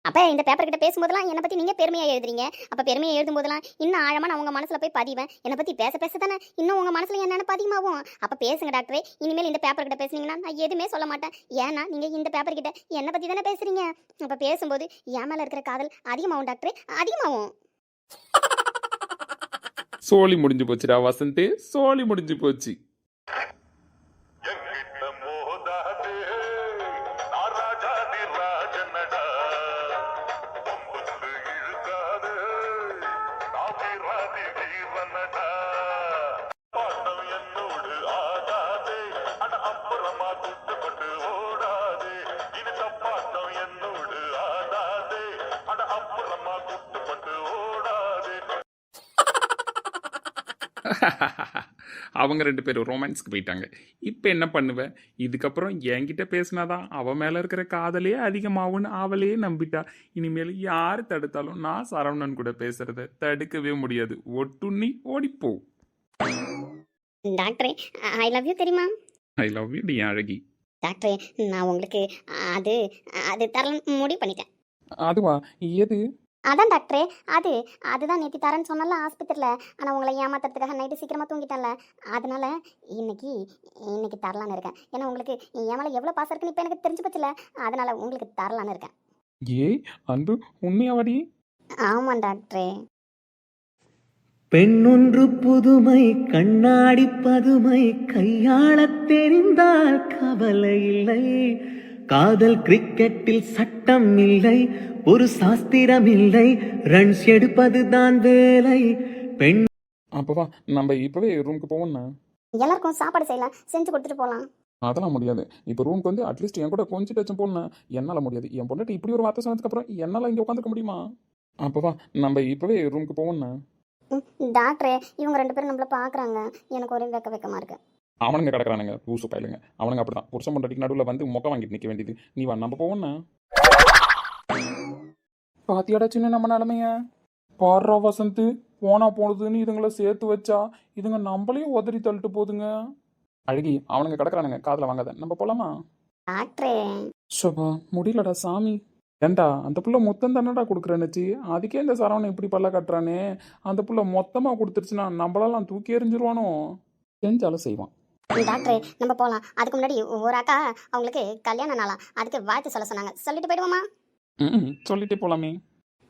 அப்ப இந்த பேப்பர் கிட்ட பேசும்போதெல்லாம் என்னை பத்தி நீங்க பெருமையா எழுதுறீங்க. அப்ப பெருமையா எழுதும் போதெல்லாம் இன்னும் ஆழமா நான் உங்க மனசுல போய் பதிவேன். என்னை பத்தி பேச பேச தானே இன்னும் உங்க மனசுல என்னென்ன பதியுமாவும். அப்ப பேசுங்க டாக்டரே. இனிமேல் இந்த பேப்பர் கிட்ட பேசுனீங்கன்னா நான் எதுவுமே சொல்ல மாட்டேன். ஏன்னா நீங்க இந்த பேப்பர் கிட்ட என்னை பத்தி தானே பேசுறீங்க. அப்ப பேசும்போது என் மேல இருக்கிற காதல் அதிகமாகும் டாக்டரே, அதிகமாகும். சோலி முடிஞ்சு போச்சுடா வசந்த், சோலி முடிஞ்சு போச்சு. எங்கிட்ட மோதாதே நான் ராஜாதி ராஜனடா பொம்புக்கு இழுக்காதே நான் வீராதி வீரனடா பாட்டம் என்னோடு ஆடாதே அட அப்புறமா துட்டுப்பட்டு ஓடாதே இனி தப்பாட்டம் என்னோடு ஆடாதே அட அப்புறமா துட்டுப்பட்டு ஓடாதே. அவங்க 2 பேரும் ரொமான்ஸ்க்கு போயிட்டாங்க. இப்போ என்ன பண்ணுவேன்? இதுக்கப்புறம் என்கிட்ட பேசினாதான் அவன் மேலே இருக்கிற காதலே அதிகமாகும்னு அவளே நம்பிட்டா. இனிமேல் யார் தடுத்தாலும் நான் சரவணன் கூட பேசுறத தடுக்கவே முடியாது. ஒட்டுண்ணி ஓடிப்போ. டாக்டரே, ஐ லவ் யூ தெரியுமா? ஐ லவ் யூ டி அழகி. டாக்டரே, நான் உங்களுக்கு அது அது தரலாம் முடிவு பண்ணிட்டேன். அதுவா? எது? அதான் டாக்டரே, அதுதான் நேற்று தரேன்னு சொன்னல ஆஸ்பத்திரியில். ஆனால் உங்களை ஏமாத்துறதுக்காக நைட்டு சீக்கிரமாக தூங்கிட்டேன்ல, அதனால இன்னைக்கு தரலான்னு இருக்கேன். ஏன்னா உங்களுக்கு என் மேலே எவ்வளோ பாசம் இருக்குன்னு இப்போ எனக்கு தெரிஞ்சு போச்சுல, அதனால உங்களுக்கு தரலான்னு இருக்கேன். ஏய் அன்பு, உண்மையாவடி? ஆமாம் டாக்டரே. பெண்ணொன்று புதுமை, கண்ணாடி பதுமை, கையாளத் தெரிந்தால் கவலை இல்லை. காதல் கிரிக்கெட்டில் சட்டம் இல்லை, ஒரு சாஸ்திரம் இல்லை, ரன்ஸ் எடுப்பதுதான் வேலை. பெண் அப்பவா நம்ம இப்போவே ரூமுக்கு போவோம்ண்ணா. எல்லாருக்கும் சாப்பாடு செய்யலாம், செஞ்சு கொடுத்துட்டு போகலாம். அதெல்லாம் முடியாது. இப்போ ரூமுக்கு வந்து அட்லீஸ்ட் என் கூட கொஞ்சம் டச்சும் போடணும். என்னால் முடியாது. என் பொண்டாட்டி இப்படி ஒரு வார்த்தை சொன்னதுக்கப்புறம் என்னால் இங்கே உட்காந்துக்க முடியுமா? அப்பவா நம்ம இப்போவே ரூமுக்கு போவோம்ண்ணா. டாக்டரே, இவங்க 2 பேரும் நம்மள பார்க்குறாங்க. எனக்கு ஒரே வெக்கமாக இருக்கு. அவனுங்க கிடக்குறானுங்க லூசு பயலுங்க. அவனுங்க அப்படிதான் புருஷன் பொண்டாட்டிக்கு நடுவில் வந்து மொக்க வாங்கிட்டு நிற்க வேண்டியது. நீ வா நம்ம போவோம்ண்ணா. பாத்தியாடா சின்ன நம்ம நிலமைய பாடுறா வசந்த். போனா போனதுன்னு இதுங்களை சேர்த்து வச்சா இதுங்க நம்மளையும் உதறி தள்ளிட்டு போதுங்க. அழகி, அவனுங்க கிடக்குறானுங்க, காதில் வாங்காத. நம்ம போலாமா? டாக்டரே, ஷோபா முடியலடா சாமி. ஏண்டா அந்த புள்ள மொத்தம் தானடா கொடுக்குறேன்னுச்சு, அதுக்கே இந்த சரவணன் இப்படி பல்ல கட்டுறானே. அந்த புள்ள மொத்தமாக கொடுத்துருச்சுன்னா நம்மளெல்லாம் தூக்கி எறிஞ்சிருவானோ. செஞ்சாலும் செய்வான். டாக்டரே நம்ம போகலாம். அதுக்கு முன்னாடி ஒரு அக்கா அவங்களுக்கு கல்யாண நாளா, அதுக்கு வாழ்த்து சொல்ல சொன்னாங்க. சொல்லிட்டு போயிடுவோமா? சொல்லிட்டே போலாமே.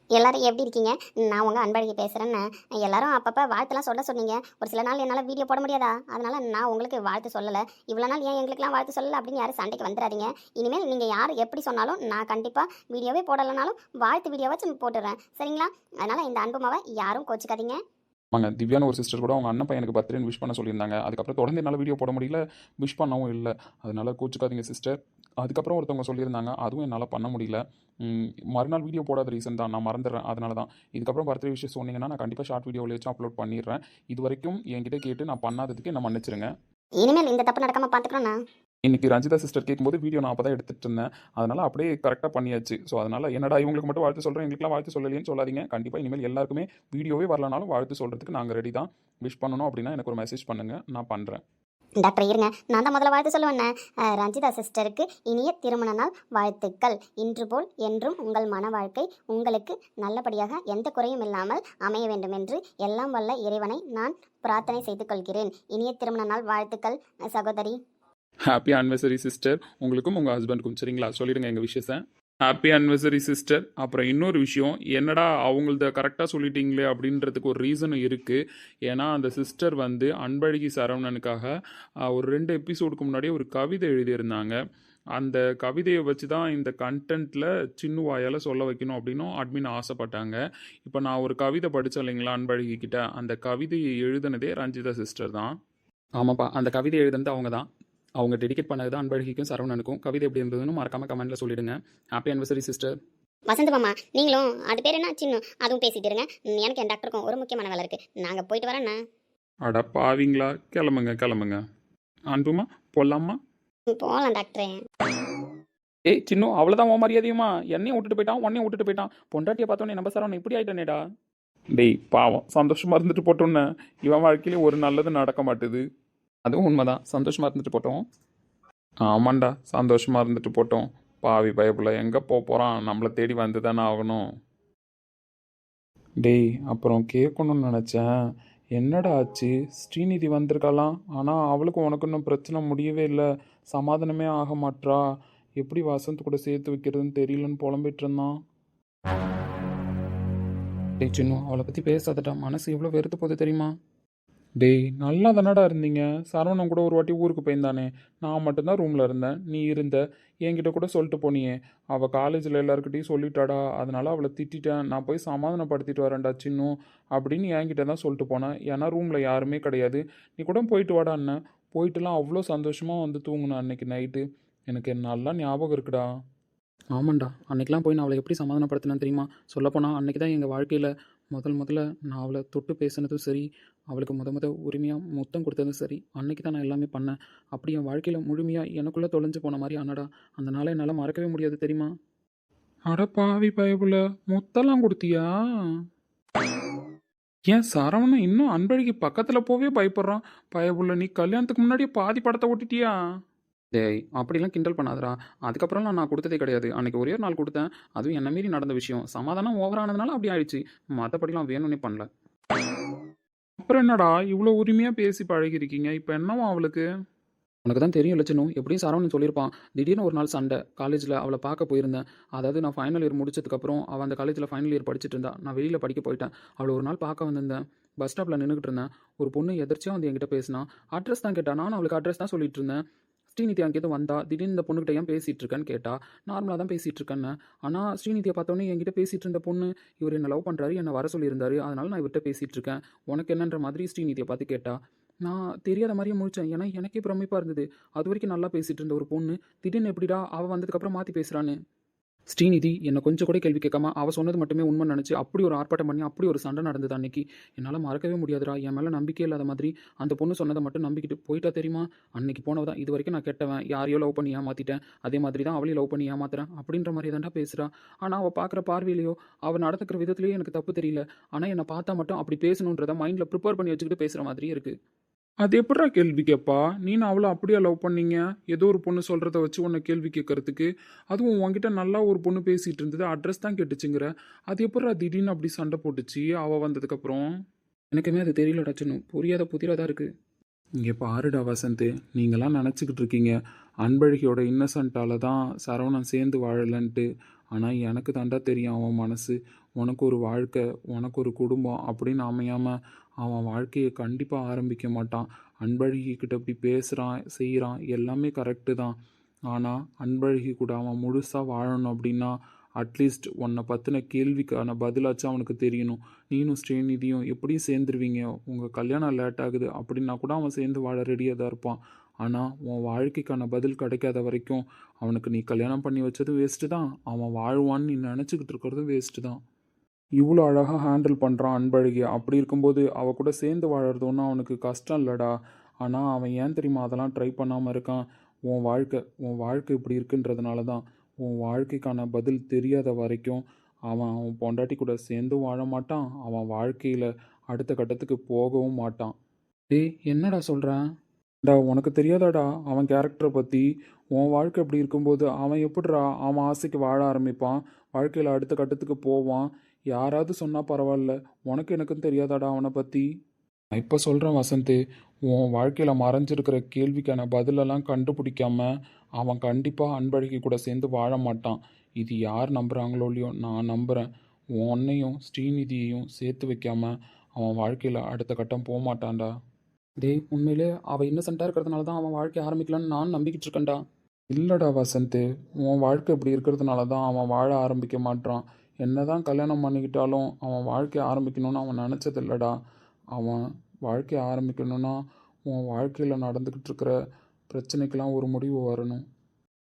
எல்லாரும் எப்படி இருக்கீங்க? நான் உங்கள் அன்பழகி பேசுகிறேன்னு எல்லாரும் அப்பப்போ வாழ்த்துலாம் சொல்ல சொன்னீங்க. ஒரு சில நாள் என்னால் வீடியோ போட முடியாதா, அதனால் நான் உங்களுக்கு வாழ்த்து சொல்லலை. இவ்வளோ நாள் ஏன் எங்களுக்குலாம் வாழ்த்து சொல்லலை அப்படின்னு யாரும் சண்டைக்கு வந்துடாதீங்க. இனிமேல் நீங்கள் யார் எப்படி சொன்னாலும் நான் கண்டிப்பாக வீடியோவே போடலைனாலும் வாழ்த்து வீடியோவாச்சும் போட்டுடுறேன், சரிங்களா? அதனால் இந்த அன்புமாவை யாரும் கோச்சிக்காதீங்க. ஆமாங்க, திவ்யான ஒரு சிஸ்டர் கூட அவங்க அண்ணன் பையனுக்கு பர்த்டேன்னு விஷ் பண்ண சொல்லியிருந்தாங்க. அதுக்கப்புறம் தொடர்ந்து என்னால் வீடியோ போட முடியல, விஷ் பண்ணவும் இல்லை. அதனால கோச்சிக்காதீங்க சிஸ்டர். அதுக்கப்புறம் ஒருத்தவங்க சொல்லியிருந்தாங்க, அதுவும் என்னால் பண்ண முடியல. மறுநாள் வீடியோ போடாத ரீசன் தான், நான் மறந்துடுறேன். அதனால தான் இதுக்கப்புறம் பர்த்டே விஷயம் சொன்னீங்கன்னா நான் கண்டிப்பாக ஷார்ட் வீடியோவில் வச்சு அப்லோட் பண்ணிடுறேன். இது வரைக்கும் என்கிட்ட கேட்டு நான் பண்ணாததுக்கு என்ன மன்னிச்சிருங்க. இனிமேல் இந்த தப்பு நடக்காமல் பார்த்துக்கிறோண்ணா. இன்னைக்கு ரஞ்சிதா சிஸ்டர் கேட்கும்போது வீடியோ நான் அப்போ தான் எடுத்துகிட்டு இருந்தேன். அதனால் அப்படியே கரெக்டாக பண்ணியாச்சு. ஸோ அதனால் என்னடா இவங்களுக்கு மட்டும் வாழ்த்து சொல்கிறேன், எங்களுக்குலாம் வாழ்த்து சொல்லலைன்னு சொல்லாதீங்க. கண்டிப்பாக இனிமேல் எல்லாருக்குமே வீடியோவே வரலனாலும் வாழ்த்து சொல்கிறதுக்கு நாங்கள் ரெடி தான். விஷ் பண்ணணும் அப்படின்னா எனக்கு ஒரு மெசேஜ் பண்ணுங்கள், நான் பண்ணுறேன். டாக்டர் இருங்க, நான் தான் முதல்ல வாழ்த்து சொல்லுவேன். ரஞ்சிதா சிஸ்டருக்கு இனிய திருமண நாள் வாழ்த்துக்கள். இன்று போல் என்றும் உங்கள் மன வாழ்க்கை உங்களுக்கு நல்லபடியாக எந்த குறையும் இல்லாமல் அமைய வேண்டும் என்று எல்லாம் வல்ல இறைவனை நான் பிரார்த்தனை செய்து கொள்கிறேன். இனிய திருமண நாள் வாழ்த்துக்கள் சகோதரி. Happy anniversary sister. உங்களுக்கும் உங்கள் ஹஸ்பண்டுக்கும் சரிங்களா? சொல்லிடுங்க எங்கள் விஷயத்தை. Happy anniversary sister. அப்புறம் இன்னொரு விஷயம், என்னடா அவங்களத கரெக்டாக சொல்லிட்டீங்களே அப்படின்றதுக்கு ஒரு ரீசனும் இருக்குது. ஏன்னா அந்த சிஸ்டர் வந்து அன்பழகி சரவணனுக்காக ஒரு 2 எபிசோடுக்கு முன்னாடியே ஒரு கவிதை எழுதியிருந்தாங்க. அந்த கவிதையை வச்சு தான் இந்த கண்டென்ட்டில் சின்ன வாயால் சொல்ல வைக்கணும் அப்படின்னும் அட்மின் ஆசைப்பட்டாங்க. இப்போ நான் ஒரு கவிதை படித்தேன் இல்லைங்களா அன்பழகி கிட்ட, அந்த கவிதையை எழுதுனதே ரஞ்சிதா சிஸ்டர் தான். ஆமாப்பா, அந்த கவிதை எழுதுனது அவங்க தான். அவங்க டெடிகேட் பண்ணது தான் அன்பழகிக்கும் சரவணனுக்கும். கவிதை எப்படி இருந்ததுன்னு மறக்காமல் கமெண்ட்டில் சொல்லிடுங்க. Happy anniversary sister. வசந்த் மாமா, நீங்களும் அது பேர் என்ன சின்ன அதுவும் பேசிட்டு இருங்க. எனக்கு என் டாக்டருக்கும் ஒரு முக்கியமான வேலை இருக்குது, நாங்கள் போயிட்டு வரேண்ணா. அட பாவீங்களா, கிளம்புங்க கிளம்புங்க. அன்புமா போடலாமா? போகலாம் டாக்டரே. ஏய் சின்ன, அவ்வளோதான் உன் மரியாதையுமா? என்னையும் விட்டுட்டு போயிட்டான், உன்னையும் விட்டுட்டு போயிட்டான். பொண்டாட்டியை பார்த்தோன்னே நம்ம சரவணன் இப்படி ஆகிட்டானேடா. டேய் பாவம், சந்தோஷமாக இருந்துட்டு போட்டோன்னே இவன் வாழ்க்கையிலே ஒரு நல்லது நடக்க மாட்டுது. அதுவும் உண்மைதான், சந்தோஷமாக இருந்துட்டு போட்டோம். ஆமாண்டா, சந்தோஷமாக இருந்துட்டு போட்டோம். பாவி பயப்புல எங்கே போகிறான், நம்மளை தேடி வந்து தானே ஆகணும். டேய், அப்புறம் கேட்கணும்னு நினச்சேன். என்னடா ஆச்சு? ஸ்ரீநிதி வந்திருக்காளாம், ஆனால் அவளுக்கு உனக்கு இன்னும் பிரச்சனை முடியவே இல்லை, சமாதானமே ஆக மாட்றா. எப்படி வசந்த் கூட சேர்த்து வைக்கிறதுன்னு தெரியலன்னு புலம்பிட்டு இருந்தான். டேய் சின்ன, அவளை பற்றி பேசாதடா, மனசு எவ்வளோ வெறுத்து போகுது தெரியுமா? டேய், நல்லா தானடா இருந்தீங்க. சரவணன் கூட ஒரு வாட்டி ஊருக்கு போயிருந்தானே, நான் மட்டும்தான் ரூமில் இருந்தேன், நீ இருந்த. என்கிட்ட கூட சொல்லிட்டு போனியே, அவள் காலேஜில் எல்லாருக்கிட்டையும் சொல்லிட்டாடா, அதனால அவளை திட்டிட்டேன், நான் போய் சமாதானப்படுத்திட்டு வரேன்டா சின்னு அப்படின்னு என்கிட்ட தான் சொல்லிட்டு போனேன். ஏன்னா ரூமில் யாருமே கிடையாது. நீ கூட போயிட்டு வாடா அண்ணன். போயிட்டுலாம் அவ்வளோ சந்தோஷமாக வந்து தூங்குனேன் அன்னைக்கு நைட்டு. எனக்கு நல்லா ஞாபகம் இருக்குடா. ஆமாண்டா, அன்னைக்கெலாம் போய் நான் அவளை எப்படி சமாதானப்படுத்தினேன் தெரியுமா? சொல்லப்போனால் அன்றைக்கி தான் எங்கள் வாழ்க்கையில் முதல்ல நான் அவளை தொட்டு பேசினதும் சரி, அவளுக்கு உரிமையாக முத்தம் கொடுத்ததும் சரி, அன்னைக்கு தான் நான் எல்லாமே பண்ணேன். அப்படி என் வாழ்க்கையில் முழுமையாக எனக்குள்ளே தொலைஞ்சு போன மாதிரி ஆனடா. அந்த நாளை என்னால் மறக்கவே முடியாது தெரியுமா? அட பாவி பயபுல, முத்தெல்லாம் கொடுத்தியா? ஏன் சரவணன் இன்னும் அன்பழகி பக்கத்தில் போவே பயப்படுறான்? பயபுள்ள, நீ கல்யாணத்துக்கு முன்னாடியே பாதி படத்தை ஓட்டிட்டியா? டேய், அப்படிலாம் கிண்டல் பண்ணாதடா. அதுக்கப்புறம்லாம் நான் கொடுத்ததே கிடையாது. அன்றைக்கி ஒரே ஒரு நாள் கொடுத்தேன், அதுவும் என்ன மீறி நடந்த விஷயம். சமாதானம் ஓவரானதுனால அப்படி ஆயிடுச்சு, மற்றபடிலாம் வேணும்னே பண்ணல. அப்புறம் என்னடா இவ்வளோ உரிமையாக பேசி பழகிருக்கீங்க, இப்போ என்னவா அவளுக்கு? உனக்கு தான் தெரியும் லட்சணும், எப்படியும் சரவணன் சொல்லியிருப்பான். திடீர்னு ஒரு நாள் சண்டை, காலேஜில் அவளை பார்க்க போயிருந்தேன். அதாவது நான் ஃபைனல் இயர் முடிச்சதுக்கப்புறம் அவள் அந்த காலேஜில் ஃபைனல் இயர் படிச்சுட்டு இருந்தா, நான் வெளியில் படிக்க போயிட்டேன். அவளை ஒரு நாள் பார்க்க வந்திருந்தேன். பஸ் ஸ்டாப்பில் நின்றுக்கிட்டு இருந்தேன். ஒரு பொண்ணு எதிர்ச்சியாக வந்து என்கிட்ட பேசினா. அட்ரஸ் தான் கேட்டா. நானும் அவளுக்கு அட்ரஸ் தான் சொல்லிட்டு இருந்தேன். ஸ்ரீநிதி அங்கேருந்து வந்தா, திடீர்னு இந்த பொண்ணுகிட்ட ஏன் பேசிகிட்டு இருக்கேன்னு கேட்டா. நார்மலாக தான் பேசிகிட்டு இருக்கேன்னு. ஆனால் ஸ்ரீநிதியை பார்த்தோன்னே என்கிட்ட பேசிகிட்டு இருந்த பொண்ணு, இவர் என்ன லவ் பண்ணுறாரு, என்னை வர சொல்லியிருந்தாரு, அதனால நான் இவர்கிட்ட பேசிகிட்டு இருக்கேன், உனக்கு என்னன்ற மாதிரி ஸ்ரீநிதியை பார்த்து கேட்டா. நான் தெரியாத மாதிரியே முழிச்சேன், ஏன்னா எனக்கே பிரமிப்பாக இருந்தது. அது வரைக்கும் நல்லா பேசிகிட்டு இருந்த ஒரு பொண்ணு திடீர்னு எப்படிடா அவள் வந்ததுக்கப்புறம் மாற்றி பேசுகிறான்னு. ஸ்ரீநிதி என்னை கொஞ்சம் கூட கேள்வி கேட்காம அவள் சொன்னது மட்டுமே உண்மை நினச்சி அப்படி ஒரு ஆர்ப்பாட்டம் பண்ணி அப்படி ஒரு சண்டை நடந்தது அன்னைக்கு. என்னால் மறக்கவே முடியாதுடா. என் மேலே நம்பிக்கை இல்லாத மாதிரி அந்த பொண்ணு சொன்னதை மட்டும் நம்பிக்கிட்டு போயிட்டா தெரியுமா? அன்னைக்கு போனவதான் இது வரைக்கும் நான் கெட்டவன், யாரையோ லவ் பண்ணி ஏமாற்றிட்டேன், அதே மாதிரி தான் அவளையும் லவ் பண்ணி ஏமாத்துறேன் அப்படின்ற மாதிரி தான்டா பேசுகிறா. ஆனால் அவள் பார்க்குற பார்வையிலையோ அவள் நடந்துக்கிற விதத்துலேயோ எனக்கு தப்பு தெரியல. ஆனால் என்னை பார்த்தா மட்டும் அப்படி பேசணுன்றதை மைண்டில் ப்ரிப்பேர் பண்ணி வச்சுக்கிட்டு பேசுகிற மாதிரியே இருக்குது. அது எப்படா கேள்வி கேட்பா? நீನು அவளை அப்படியே லவ் பண்ணீங்க, ஏதோ ஒரு பொண்ணு சொல்கிறத வச்சு உன்னை கேள்வி கேட்கறதுக்கு? அதுவும் உன்கிட்ட நல்லா ஒரு பொண்ணு பேசிகிட்டு இருந்தது, அட்ரஸ் தான் கேட்டுச்சுங்கிற. அது எப்படா திடீர்னு அப்படி சண்டை போட்டுச்சு அவள் வந்ததுக்கப்புறம்? எனக்குமே அது தெரியலடா சின்ன, புரியாத புதிராக தான் இருக்குது. இங்கே பாருடா வசந்த், நீங்களாம் நினச்சிக்கிட்டு இருக்கீங்க அன்பழகியோட இன்னசென்ட்டால் தான் சரவணன் சேர்ந்து வாழலன்ட்டு. ஆனால் எனக்கு தாண்டா தெரியும் அவன் மனசு. உனக்கு ஒரு வாழ்க்கை, உனக்கு ஒரு குடும்பம் அப்படின்னு அமையாமல் அவன் வாழ்க்கையை கண்டிப்பாக ஆரம்பிக்க மாட்டான். அன்பழகி கிட்ட இப்படி பேசுகிறான் செய்கிறான் எல்லாமே கரெக்டு தான். ஆனால் அன்பழகி கூட அவன் முழுசாக வாழணும் அப்படின்னா அட்லீஸ்ட் உன்னை பற்றின கேள்விக்கான பதிலாச்சும் அவனுக்கு தெரியணும். நீனும் ஸ்ரீநிதியும் எப்படியும் சேர்ந்துருவீங்க, உங்கள் கல்யாணம் லேட் ஆகுது அப்படின்னா கூட அவன் சேர்ந்து வாழ ரெடியாக தான் இருப்பான். ஆனால் உன் வாழ்க்கைக்கான பதில் கிடைக்காத வரைக்கும் அவனுக்கு நீ கல்யாணம் பண்ணி வச்சது வேஸ்ட்டு தான், அவன் வாழ்வான்னு நீ நினச்சிக்கிட்டு இருக்கிறதும் வேஸ்ட்டு தான். இவ்வளோ அழகாக ஹேண்டில் பண்ணுறான் அன்பழகி. அப்படி இருக்கும்போது அவள் கூட சேர்ந்து வாழறது ஒன்றும் அவனுக்கு கஷ்டம் இல்லைடா. ஆனால் அவன் ஏன் தெரியுமா அதெல்லாம் ட்ரை பண்ணாமல் இருக்கான்? உன் வாழ்க்கை இப்படி இருக்குன்றதுனால தான். உன் வாழ்க்கைக்கான பதில் தெரியாத வரைக்கும் அவன் பொண்டாட்டி கூட சேர்ந்தும் வாழ மாட்டான், அவன் வாழ்க்கையில் அடுத்த கட்டத்துக்கு போகவும் மாட்டான். டேய், என்னடா சொல்கிறேன்? உனக்கு தெரியாதாடா அவன் கேரக்டரை பற்றி? உன் வாழ்க்கை இப்படி இருக்கும்போது அவன் எப்படிடா அவன் ஆசைக்கு வாழ ஆரம்பிப்பான், வாழ்க்கையில் அடுத்த கட்டத்துக்கு போவான்? யாராவது சொன்னால் பரவாயில்ல, உனக்கு எனக்கும் தெரியாதாடா அவனை பற்றி? நான் இப்போ சொல்கிறேன் வசந்த், உன் வாழ்க்கையில் மறைஞ்சிருக்கிற கேள்விக்கான பதிலெல்லாம் கண்டுபிடிக்காம அவன் கண்டிப்பாக அன்பழகி கூட சேர்ந்து வாழ மாட்டான். இது யார் நம்புகிறாங்களோ இல்லையோ, நான் நம்புகிறேன். உன்னையும் ஸ்ரீநிதியையும் சேர்த்து வைக்காம அவன் வாழ்க்கையில் அடுத்த கட்டம் போக மாட்டான்டா. டேய், உண்மையிலே அவள் இன்னசென்ட்டாக இருக்கிறதுனால தான் அவன் வாழ்க்கை ஆரம்பிக்கலான்னு நான் நம்பிக்கிட்டு இருக்கேன்டா. இல்லைடா வசந்த், உன் வாழ்க்கை இப்படி இருக்கிறதுனால தான் அவன் வாழ ஆரம்பிக்க மாட்டான். என்னதான் கல்யாணம் பண்ணிக்கிட்டாலும் அவன் வாழ்க்கையை ஆரம்பிக்கணும்னு அவன் நினச்சதில்லடா. அவன் வாழ்க்கையை ஆரம்பிக்கணும்னா உன் வாழ்க்கையில் நடந்துக்கிட்டு இருக்கிற பிரச்சனைக்கெல்லாம் ஒரு முடிவு வரணும்.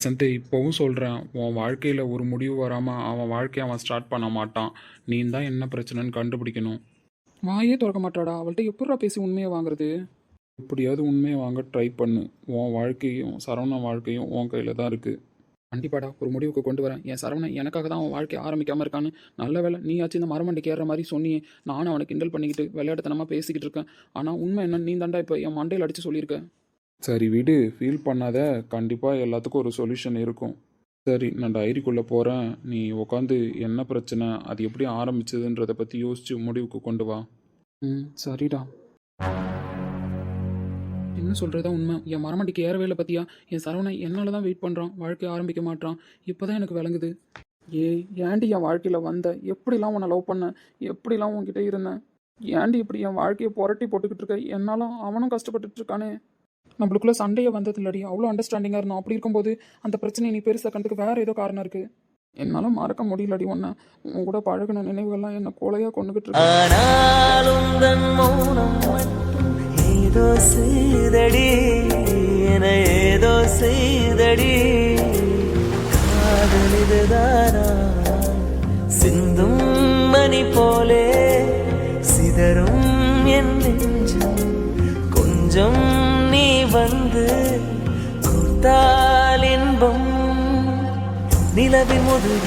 வசந்த், இப்போவும் சொல்கிறேன், உன் வாழ்க்கையில் ஒரு முடிவு வராமல் அவன் வாழ்க்கையை அவன் ஸ்டார்ட் பண்ண மாட்டான். நீ தான் என்ன பிரச்சனைன்னு கண்டுபிடிக்கணும். வாயே திறக்க மாட்டாடா, அவள்கிட்ட எப்படா பேசி உண்மையை வாங்குறது? எப்படியாவது உண்மையை வாங்க ட்ரை பண்ணு. உன் வாழ்க்கையும் சரவண வாழ்க்கையும் உன் கையில் தான் இருக்குது. கண்டிப்பாடா, ஒரு முடிவுக்கு கொண்டு வரேன். என் சரவணன் எனக்காக தான் அவன் வாழ்க்கை ஆரம்பிக்காமல் இருக்கான்னு. நல்ல வேலை நீயாச்சும் இந்த மரமண்டைக்கு ஏறுற மாதிரி சொன்னியே. நானும் அவனை கிண்டல் பண்ணிக்கிட்டு விளையாட்டுத்தனமாக பேசிக்கிட்டு இருக்கேன். ஆனால் உண்மை என்னன்னு நீ தாண்டா இப்போ என் மண்டையில் அடித்து சொல்லியிருக்கேன். சரி விடு, ஃபீல் பண்ணாத. கண்டிப்பாக எல்லாத்துக்கும் ஒரு சொல்யூஷன் இருக்கும். சரி, நான் டைரிக்குள்ளே போகிறேன். நீ உட்காந்து என்ன பிரச்சனை, அது எப்படி ஆரம்பிச்சதுன்றதை பற்றி யோசிச்சு முடிவுக்கு கொண்டு வா. சரிடா. என்ன சொல்கிறதா உண்மை. என் மரமண்டிக்கு ஏறவே இல்லை பற்றியா. என் சரவணன் என்னால் தான் வெயிட் பண்ணுறான், வாழ்க்கையை ஆரம்பிக்க மாட்டான். இப்போ தான் எனக்கு விளங்குது. ஏன்டி என் வாழ்க்கையில் வந்த, எப்படிலாம் உன்னை லவ் பண்ண, எப்படிலாம் உன்கிட்ட இருந்தேன், ஏன்டி இப்படி என் வாழ்க்கையை புரட்டி போட்டுக்கிட்டு இருக்க. என்னாலும் அவனும் கஷ்டப்பட்டுட்டு இருக்கானே. நம்மளுக்குள்ள சண்டையே வந்தது இல்லடி, அவ்வளோ அண்டர்ஸ்டாண்டிங்காக இருந்தோம். அப்படி இருக்கும்போது அந்த பிரச்சனையை நீ பெருசாக கண்டுக்கு வேறு ஏதோ காரணம் இருக்குது. என்னால் மறக்க முடியலடி உன்னை. உன் கூட பழகின நினைவுகள்லாம் என்னை கொலையாக கொண்டுகிட்டு இருக்கு. ஆனாலும் தன் மௌனம் மட்டும் ஏதோ செய்தடி, என ஏதோ செய்தடி. காதல் இதுதானா, சிந்தும் மணி போலே சிதறும் என் நெஞ்சம். கொஞ்சம் நீ வந்து கொடுத்தால் இன்பம், நிலவின் முதுகு